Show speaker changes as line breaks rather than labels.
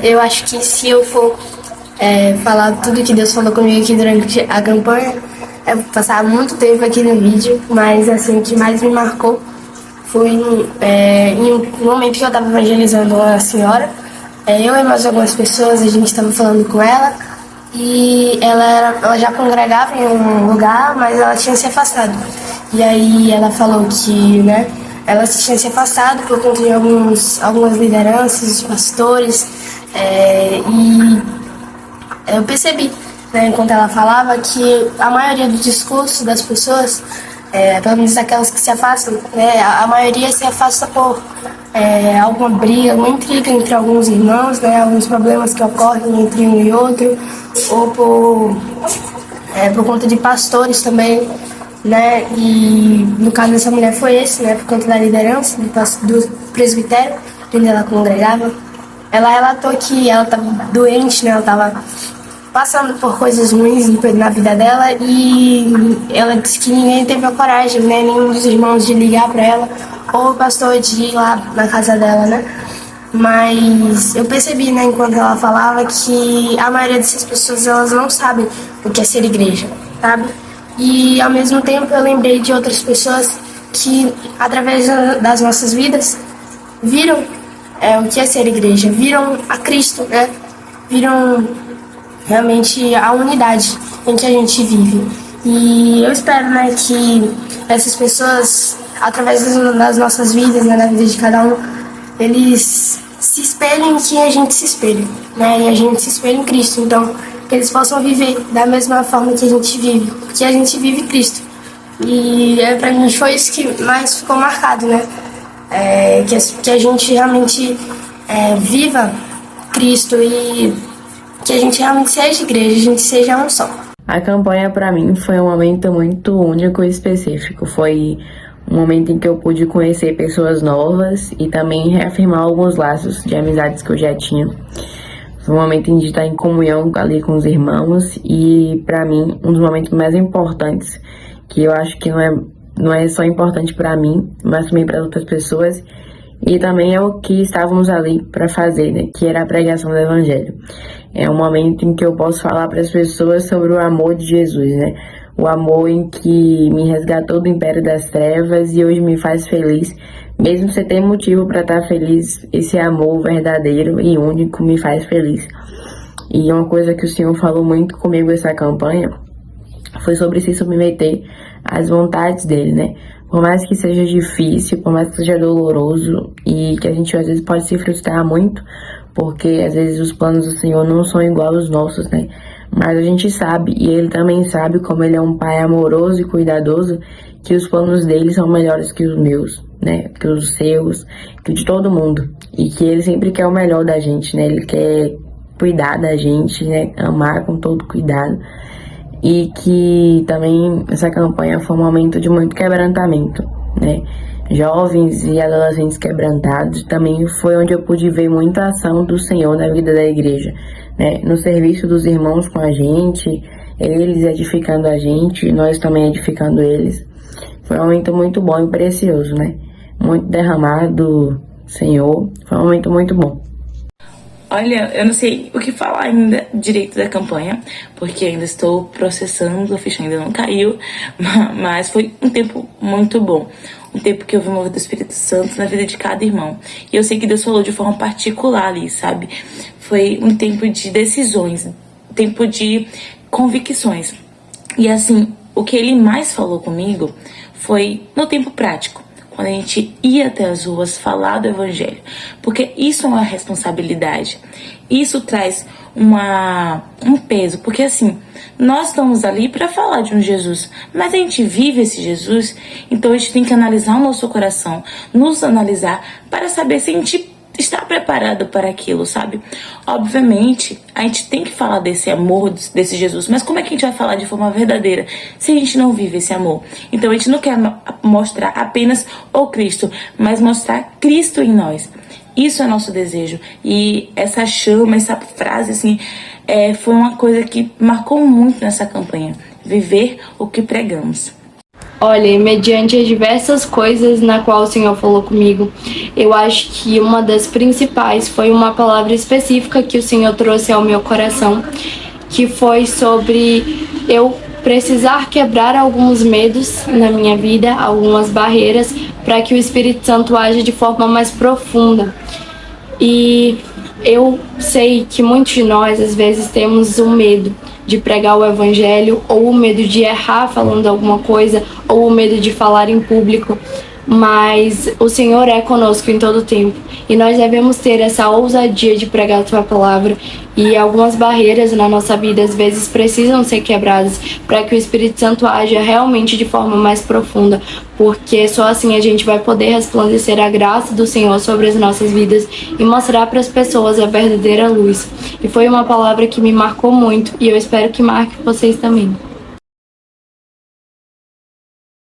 Eu acho que se eu for falar tudo que Deus falou comigo aqui durante a campanha, eu vou passar muito tempo aqui no vídeo, mas assim, o que mais me marcou foi em um momento que eu estava evangelizando uma senhora. Eu e mais algumas pessoas, a gente estava falando com ela e ela já congregava em um lugar, mas ela tinha se afastado. E aí ela falou que, né, ela tinha se afastado por conta de algumas lideranças, pastores, e eu percebi, né, enquanto ela falava, que a maioria do discurso das pessoas, pelo menos aquelas que se afastam, né, a maioria se afasta por alguma briga, alguma intriga entre alguns irmãos, né, alguns problemas que ocorrem entre um e outro, ou por conta de pastores também, né, e no caso dessa mulher foi esse, né, por conta da liderança do presbitério, onde ela congregava. Ela relatou que ela estava doente, né, ela estava passando por coisas ruins na vida dela e ela disse que ninguém teve a coragem, né, nenhum dos irmãos de ligar para ela ou o pastor de ir lá na casa dela, né. Mas eu percebi, né, enquanto ela falava, que a maioria dessas pessoas, elas não sabem o que é ser igreja, sabe? E ao mesmo tempo eu lembrei de outras pessoas que, através das nossas vidas, viram o que é ser igreja, viram a Cristo, né? Viram realmente a unidade em que a gente vive. E eu espero, né, que essas pessoas, através das nossas vidas, né, na vida de cada um, eles se espelhem em quem a gente se espelha, né? E a gente se espelha em Cristo. Então, que eles possam viver da mesma forma que a gente vive, porque a gente vive Cristo. E pra mim foi isso que mais ficou marcado, né? Que a gente realmente viva Cristo e que a gente realmente seja igreja, a gente seja um só.
A campanha para mim foi um momento muito único e específico. Foi um momento em que eu pude conhecer pessoas novas e também reafirmar alguns laços de amizades que eu já tinha. Foi um momento de estar em comunhão ali com os irmãos e, para mim, um dos momentos mais importantes, que eu acho que não é só importante para mim, mas também para outras pessoas, e também é o que estávamos ali para fazer, né, que era a pregação do Evangelho. É um momento em que eu posso falar para as pessoas sobre o amor de Jesus, né, o amor em que me resgatou do império das trevas e hoje me faz feliz. Mesmo sem ter motivo para estar feliz, esse amor verdadeiro e único me faz feliz. E uma coisa que o Senhor falou muito comigo nessa campanha foi sobre se submeter às vontades dele, né? Por mais que seja difícil, por mais que seja doloroso e que a gente às vezes pode se frustrar muito, porque às vezes os planos do Senhor não são iguais aos nossos, né? Mas a gente sabe, e ele também sabe, como ele é um pai amoroso e cuidadoso, que os planos dele são melhores que os meus, né? Que os seus, que de todo mundo. E que ele sempre quer o melhor da gente, né? Ele quer cuidar da gente, né? Amar com todo cuidado. E que também essa campanha foi um momento de muito quebrantamento, né? Jovens e adolescentes quebrantados, também foi onde eu pude ver muita ação do Senhor na vida da igreja, né? No serviço dos irmãos com a gente, eles edificando a gente, nós também edificando eles. Foi um momento muito bom e precioso, né? Muito derramado, Senhor. Foi um momento muito bom.
Olha, eu não sei o que falar ainda direito da campanha, porque ainda estou processando, a ficha ainda não caiu, mas foi um tempo muito bom. Um tempo que eu vi o mover do Espírito Santo na vida de cada irmão. E eu sei que Deus falou de forma particular ali, sabe? Foi um tempo de decisões, um tempo de convicções. E assim, o que ele mais falou comigo foi no tempo prático. Quando a gente ia até as ruas falar do Evangelho. Porque isso é uma responsabilidade. Isso traz um peso. Porque assim, nós estamos ali para falar de um Jesus. Mas a gente vive esse Jesus. Então a gente tem que analisar o nosso coração. Nos analisar para saber se a gente está preparado para aquilo, sabe? Obviamente, a gente tem que falar desse amor, desse Jesus, mas como é que a gente vai falar de forma verdadeira se a gente não vive esse amor? Então a gente não quer mostrar apenas o Cristo, mas mostrar Cristo em nós. Isso é nosso desejo. E essa chama, essa frase, assim, foi uma coisa que marcou muito nessa campanha. Viver o que pregamos.
Olha, mediante as diversas coisas na qual o Senhor falou comigo, eu acho que uma das principais foi uma palavra específica que o Senhor trouxe ao meu coração, que foi sobre eu precisar quebrar alguns medos na minha vida, algumas barreiras, para que o Espírito Santo age de forma mais profunda. E eu sei que muitos de nós, às vezes, temos o medo de pregar o evangelho, ou o medo de errar falando alguma coisa, ou o medo de falar em público, mas o Senhor é conosco em todo tempo, e nós devemos ter essa ousadia de pregar a sua palavra, e algumas barreiras na nossa vida às vezes precisam ser quebradas para que o Espírito Santo haja realmente de forma mais profunda, porque só assim a gente vai poder resplandecer a graça do Senhor sobre as nossas vidas e mostrar para as pessoas a verdadeira luz. E foi uma palavra que me marcou muito, e eu espero que marque vocês também.